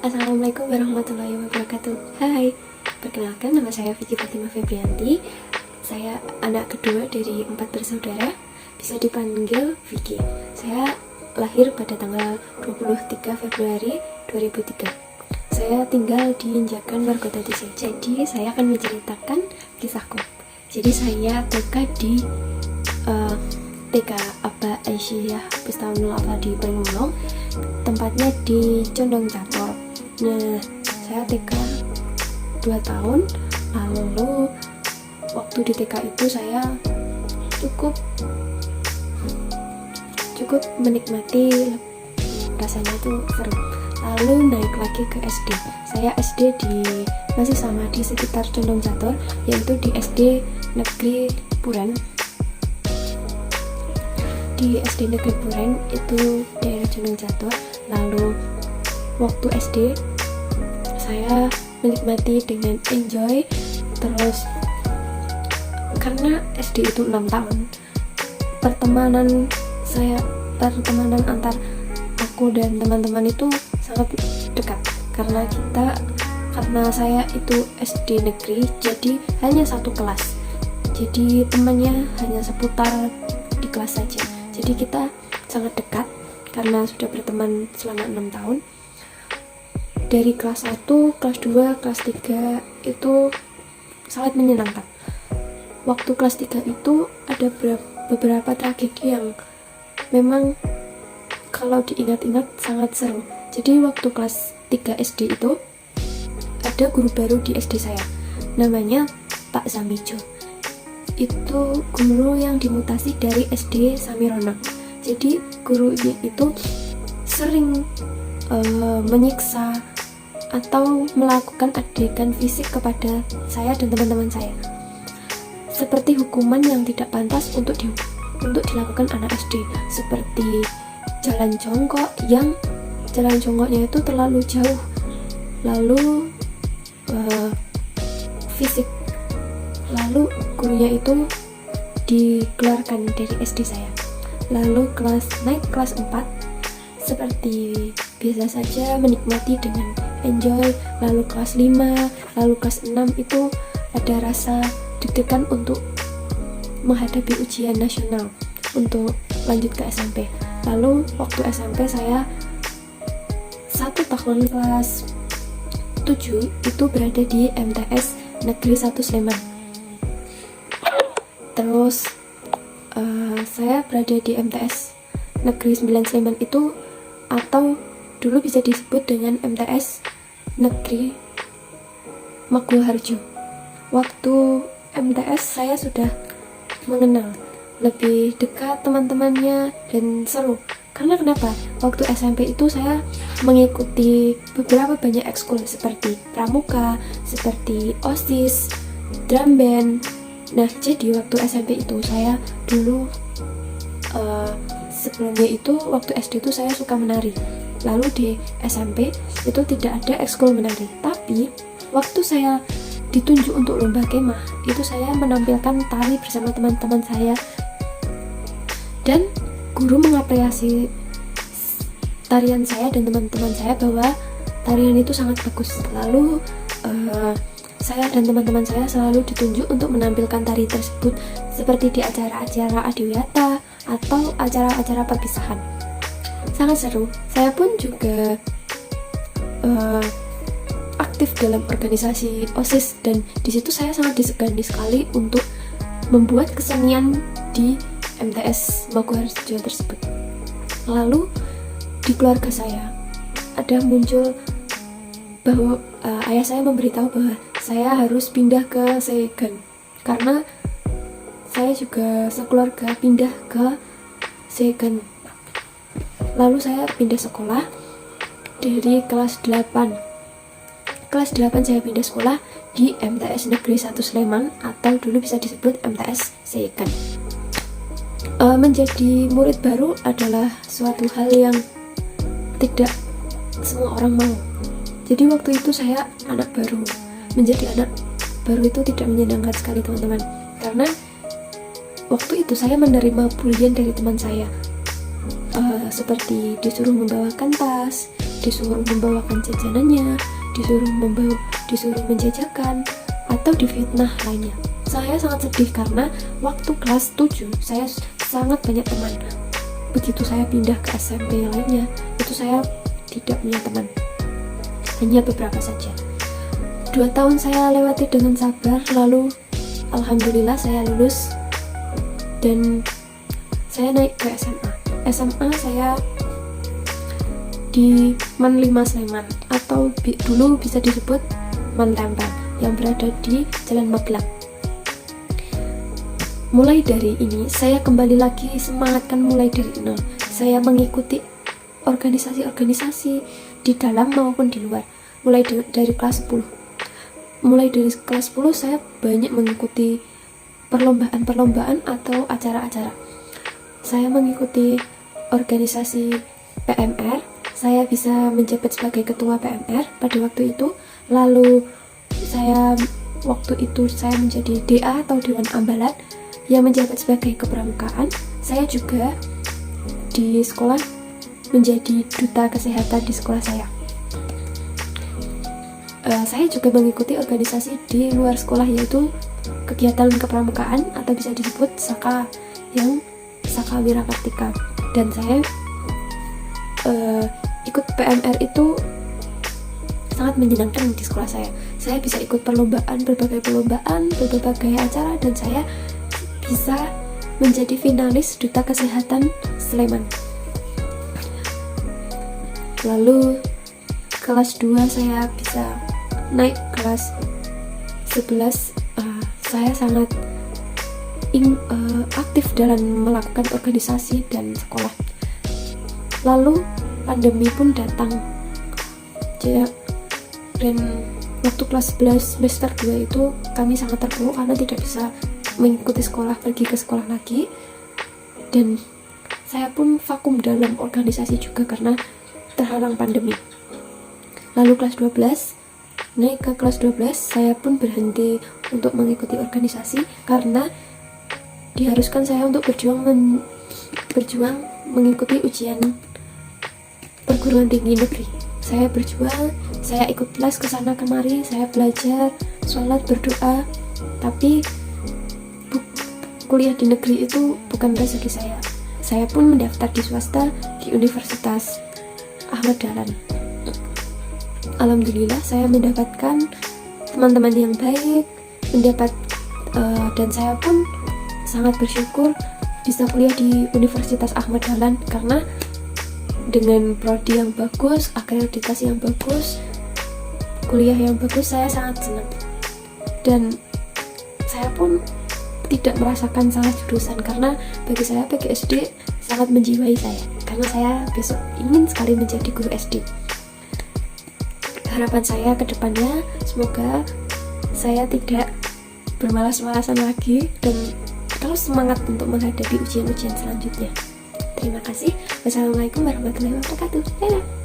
Assalamualaikum warahmatullahi wabarakatuh. Hai, perkenalkan nama saya Vicky Fatima Febrianti. Saya anak kedua dari 4 bersaudara, bisa dipanggil Vicky. Saya lahir pada tanggal 23 Februari 2003. Saya tinggal di Injakan, Margota Tisih. Jadi saya akan menceritakan kisahku. Jadi saya TK di TK Aba Aisyah Bustami Al di Banyuwangi, tempatnya di Condong Catur. Nah, saya TK 2 tahun. Lalu waktu di TK itu saya cukup menikmati, rasanya itu seru. Lalu naik lagi ke SD. Saya SD masih sama di sekitar Condong Catur, yaitu di SD Negeri Puren. Di SD Negeri Puren itu daerah Condong Catur. Lalu waktu SD saya menikmati dengan enjoy, terus karena SD itu 6 tahun, pertemanan antar aku dan teman-teman itu sangat dekat, karena saya itu SD negeri, jadi hanya satu kelas, jadi temannya hanya seputar di kelas saja, jadi kita sangat dekat karena sudah berteman selama 6 tahun. Dari kelas 1, kelas 2, kelas 3 itu sangat menyenangkan. Waktu kelas 3 itu ada beberapa tragedi yang memang kalau diingat-ingat sangat seru. Jadi waktu kelas 3 SD itu ada guru baru di SD saya, namanya Pak Zamijo. Itu guru yang dimutasi dari SD Samirona. Jadi gurunya itu sering menyiksa atau melakukan adegan fisik kepada saya dan teman-teman saya, seperti hukuman yang tidak pantas untuk dilakukan anak SD, seperti jalan jongkok yang jalan jongkoknya itu terlalu jauh, lalu fisik, lalu gurunya itu dikeluarkan dari SD saya. Lalu naik kelas 4 seperti biasa saja, menikmati dengan enjoy. Lalu kelas 5, lalu kelas 6 itu ada rasa deg-degan untuk menghadapi ujian nasional untuk lanjut ke SMP. Lalu waktu SMP saya 1 tahun kelas 7 itu berada di MTS Negeri 1 Sleman. Terus saya berada di MTS Negeri 9 Sleman itu, atau dulu bisa disebut dengan MTS Negeri Maguwoharjo. Waktu MTS saya sudah mengenal lebih dekat teman-temannya dan seru. Karena kenapa? Waktu SMP itu saya mengikuti beberapa banyak ekskul seperti pramuka, seperti OSIS, drum band. Nah, jadi waktu SMP itu saya dulu sebelumnya itu waktu SD itu saya suka menari. Lalu di SMP itu tidak ada ekskul menari. Tapi waktu saya ditunjuk untuk lomba kemah, itu saya menampilkan tari bersama teman-teman saya. Dan guru mengapresiasi tarian saya dan teman-teman saya bahwa tarian itu sangat bagus. Lalu saya dan teman-teman saya selalu ditunjuk untuk menampilkan tari tersebut, seperti di acara-acara adiwiyata atau acara-acara perpisahan. Sangat seru. Saya pun juga aktif dalam organisasi OSIS, dan di situ saya sangat disegani sekali untuk membuat kesenian di MTS Maguwoharjo tersebut. Lalu di keluarga saya ada muncul bahwa ayah saya memberitahu bahwa saya harus pindah ke Segan, karena saya juga sekeluarga pindah ke Segan. Lalu saya pindah sekolah dari kelas 8. Kelas 8 saya pindah sekolah di MTS Negeri 1 Sleman, atau dulu bisa disebut MTS Segan. Menjadi murid baru adalah suatu hal yang tidak semua orang mau. Jadi waktu itu saya anak baru. Menjadi anak baru itu tidak menyenangkan sekali, teman-teman, karena waktu itu saya menerima bulian dari teman saya, seperti disuruh membawakan tas, disuruh membawakan jajanannya, disuruh menjajakan, atau difitnah lainnya. Saya sangat sedih karena waktu kelas 7 saya sangat banyak teman. Begitu saya pindah ke SMP lainnya, itu saya tidak punya teman, hanya beberapa saja. 2 tahun saya lewati dengan sabar, lalu alhamdulillah saya lulus dan saya naik ke SMA. SMA saya di MAN 5 Sleman, atau dulu bisa disebut MAN Tempel, yang berada di Jalan Magelang. Mulai dari ini saya kembali lagi semangatkan mulai dari nol. Saya mengikuti organisasi-organisasi di dalam maupun di luar, mulai dari kelas 10. Mulai dari kelas 10 saya banyak mengikuti perlombaan-perlombaan atau acara-acara. Saya mengikuti organisasi PMR, saya bisa menjabat sebagai ketua PMR pada waktu itu. Lalu waktu itu saya menjadi DA atau Dewan Ambalat yang menjabat sebagai kepramukaan. Saya juga di sekolah menjadi duta kesehatan di sekolah saya. Saya juga mengikuti organisasi di luar sekolah, yaitu kegiatan kepramukaan atau bisa disebut Saka Wirakartika. Dan saya ikut PMR itu sangat menyenangkan di sekolah saya. Saya bisa ikut berbagai acara, dan saya bisa menjadi finalis duta kesehatan Sleman. Lalu kelas 2 saya bisa naik kelas 11. Saya sangat aktif dalam melakukan organisasi dan sekolah. Lalu pandemi pun datang, dan waktu kelas 11 semester 2 itu kami sangat terpuruk karena tidak bisa mengikuti sekolah, pergi ke sekolah lagi, dan saya pun vakum dalam organisasi juga karena terhalang pandemi. Lalu kelas 12, naik ke kelas 12, saya pun berhenti untuk mengikuti organisasi karena diharuskan saya untuk berjuang mengikuti ujian perguruan tinggi negeri. Saya berjuang, saya ikut les kesana kemari, saya belajar, sholat, berdoa, tapi kuliah di negeri itu bukan rezeki saya. Saya pun mendaftar di swasta di Universitas Ahmad Dahlan. Alhamdulillah saya mendapatkan teman-teman yang baik, dan saya pun sangat bersyukur bisa kuliah di Universitas Ahmad Dahlan karena dengan prodi yang bagus, akreditasi yang bagus, kuliah yang bagus, saya sangat senang. Dan saya pun tidak merasakan salah jurusan karena bagi saya PGSD sangat menjiwai saya, karena saya besok ingin sekali menjadi guru SD. Harapan saya ke depannya semoga saya tidak bermalas-malasan lagi dan terus semangat untuk menghadapi ujian-ujian selanjutnya. Terima kasih. Wassalamualaikum warahmatullahi wabarakatuh. Dadah.